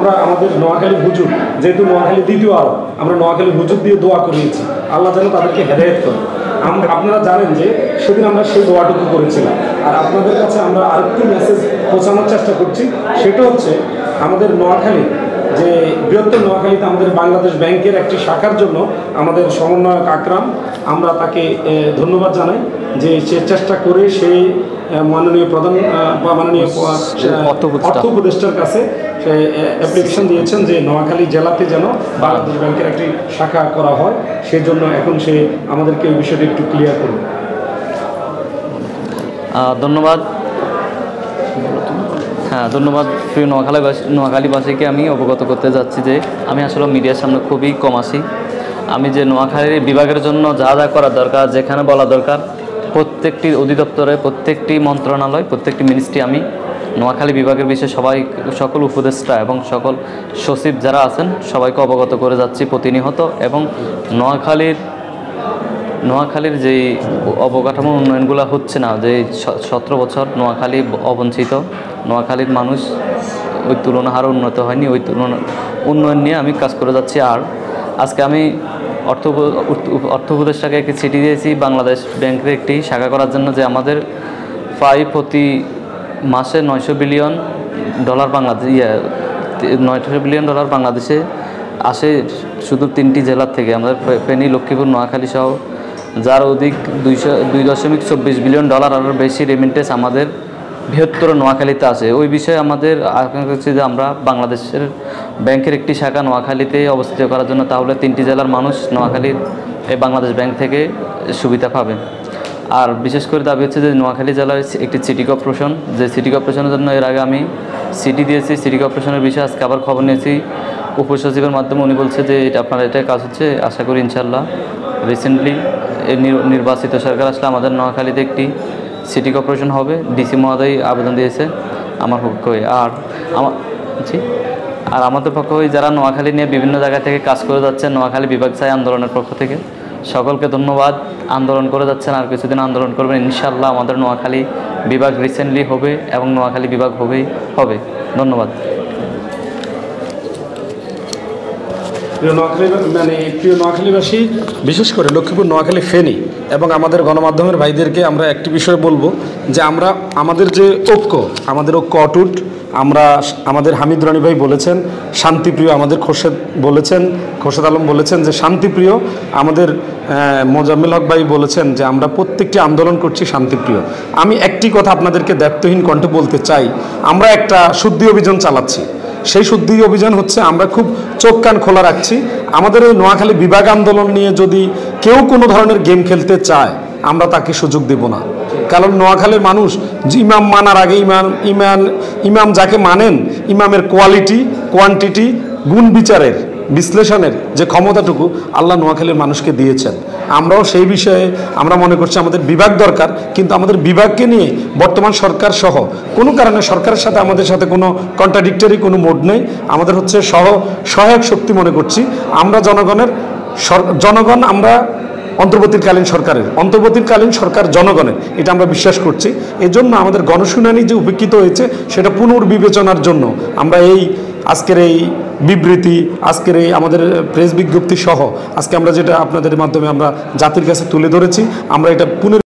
আমরা আমাদের নোয়াখালী হুজুর, যেহেতু নোয়াখালী দ্বিতীয় আরব, আমরা নোয়াখালী হুজুর দিয়ে দোয়া করিয়েছি আল্লাহ যেন তাদেরকে হেদায়েত করে। আপনারা জানেন যে সেদিন আমরা সেই দোয়াটুকু করেছিলাম। আর আপনাদের কাছে আমরা আরেকটি মেসেজ পৌঁছানোর চেষ্টা করছি, সেটা হচ্ছে আমাদের নোয়াখালী যে বৃহত্তর নোয়াখালীতে আমাদের বাংলাদেশ ব্যাংকের একটি শাখার জন্য আমাদের সমন্বয়ক আকরাম, আমরা তাকে ধন্যবাদ জানাই যে সে চেষ্টা করে সেই মাননীয় প্রধান বা মাননীয় অর্থ উপদেষ্টার কাছে সে অ্যাপ্লিকেশন দিয়েছেন যে নোয়াখালী জেলাতে যেন বাংলাদেশ ব্যাংকের একটি শাখা করা হয়। সেজন্য এখন সে আমাদেরকে এই বিষয়টি একটু ক্লিয়ার করবে। ধন্যবাদ। হ্যাঁ, ধন্যবাদ। প্রিয় নোয়াখালীবাসীকে আমি অবগত করতে যাচ্ছি যে আমি আসলে মিডিয়ার সামনে খুবই কম আসি। আমি যে নোয়াখালী বিভাগের জন্য যা যা করার দরকার, যেখানে বলা দরকার, প্রত্যেকটি অধিদপ্তরে, প্রত্যেকটি মন্ত্রণালয়, প্রত্যেকটি মিনিস্ট্রি আমি নোয়াখালী বিভাগের বিষয়ে সকল উপদেষ্টা এবং সকল সচিব যারা আছেন সবাইকে অবগত করে যাচ্ছি প্রতিনিয়ত। এবং নোয়াখালীর যেই অবকাঠামো উন্নয়নগুলো হচ্ছে না, যে 17 বছর নোয়াখালী অবঞ্চিত, নোয়াখালীর মানুষ ওই তুলনা হার উন্নত হয়নি, ওই উন্নয়ন নিয়ে আমি কাজ করে যাচ্ছি। আর আজকে আমি অর্থ উপদেষ্টাকে একটি চিঠি দিয়েছি বাংলাদেশ ব্যাংকের একটি শাখা করার জন্য, যে আমাদের প্রায় প্রতি মাসে $900 বিলিয়ন বাংলাদেশে আসে শুধু 3টি জেলার থেকে, আমাদের ফেনী, লক্ষ্মীপুর, নোয়াখালী সহ, যার অধিক $2.24 বিলিয়ন আরও বেশি রেমিটেন্স আমাদের বৃহত্তর নোয়াখালীতে আসে। ওই বিষয়ে আমাদের আকাঙ্ক্ষা হচ্ছে যে আমরা বাংলাদেশের ব্যাংকের একটি শাখা নোয়াখালীতে অবস্থিত করার জন্য, তাহলে 3টি জেলার মানুষ নোয়াখালীর এই বাংলাদেশ ব্যাংক থেকে সুবিধা পাবে। আর বিশেষ করে দাবি হচ্ছে যে নোয়াখালী জেলার একটি সিটি কর্পোরেশন, যে সিটি কর্পোরেশনের জন্য এর আগে আমি সিটি দিয়েছি। সিটি কর্পোরেশনের বিষয়ে আজকে আবার খবর নিয়েছি উপসচিবের মাধ্যমে, উনি বলছে যে আপনার এটা কাজ হচ্ছে। আশা করি ইনশাল্লাহ রিসেন্টলি নির্বাচিত সরকার আসলে আমাদের নোয়াখালীতে একটি সিটি কর্পোরেশন হবে। ডিসি মহোদয় আবেদন দিয়েছে আমার পক্ষে হয়ে। আর আমাদের পক্ষ হয়ে যারা নোয়াখালী নিয়ে বিভিন্ন জায়গা থেকে কাজ করে যাচ্ছেন, নোয়াখালী বিভাগ চাই আন্দোলনের পক্ষ থেকে সকলকে ধন্যবাদ। আন্দোলন করে যাচ্ছেন, আর কিছুদিন আন্দোলন করবেন, ইনশাআল্লাহ আমাদের নোয়াখালী বিভাগ রিসেন্টলি হবে এবং নোয়াখালী বিভাগ হবে। ধন্যবাদ। প্রিয় নোয়াখালীবাসী, বিশেষ করে লক্ষ্মীপুর, নোয়াখালী, ফেনী এবং আমাদের গণমাধ্যমের ভাইদেরকে আমরা একটি বিষয় বলবো যে আমাদের যে আমাদের ঐক্য অটুট। আমাদের হামিদ রনি ভাই বলেছেন শান্তিপ্রিয়, আমাদের খোরশেদ আলম বলেছেন যে শান্তিপ্রিয়, আমাদের মোজাম্মেল হক ভাই বলেছেন যে আমরা প্রত্যেকটি আন্দোলন করছি শান্তিপ্রিয়। আমি একটি কথা আপনাদেরকে দায়িত্বহীন কণ্ঠে বলতে চাই, আমরা একটা শুদ্ধি অভিযান চালাচ্ছি। সেই শুদ্ধি অভিযান হচ্ছে আমরা খুব চোখ কান খোলা রাখছি। আমাদের এই নোয়াখালী বিভাগ আন্দোলন নিয়ে যদি কেউ কোনো ধরনের গেম খেলতে চায়, আমরা তাকে সুযোগ দেব না। কারণ নোয়াখালীর মানুষ ইমাম মানার আগে ইমাম যাকে মানেন, ইমামের কোয়ালিটি, কোয়ান্টিটি, গুণ বিচারের, বিশ্লেষণের যে ক্ষমতাটুকু আল্লাহ নোয়াখালীর মানুষকে দিয়েছেন। আমরাও সেই বিষয়ে আমরা মনে করছি আমাদের বিভাগ দরকার, কিন্তু আমাদের বিভাগকে নিয়ে বর্তমান সরকার সহ কোনো কারণে সরকারের সাথে আমাদের সাথে কোনো কন্ট্রাডিক্টরি কোনো মোড নেই। আমাদের হচ্ছে সহায়ক শক্তি মনে করছি আমরা জনগণ আমরা অন্তর্বর্তীকালীন সরকার জনগণের, এটা আমরা বিশ্বাস করছি। এজন্য আমাদের গণশুনানি যে উপেক্ষিত হয়েছে সেটা পুনর্বিবেচনার জন্য আমরা আজকের এই বিবৃতি, আজকের এই আমাদের প্রেস বিজ্ঞপ্তি সহ আজকে আমরা যেটা আপনাদের মাধ্যমে আমরা জাতির কাছে তুলে ধরেছি, আমরা এটা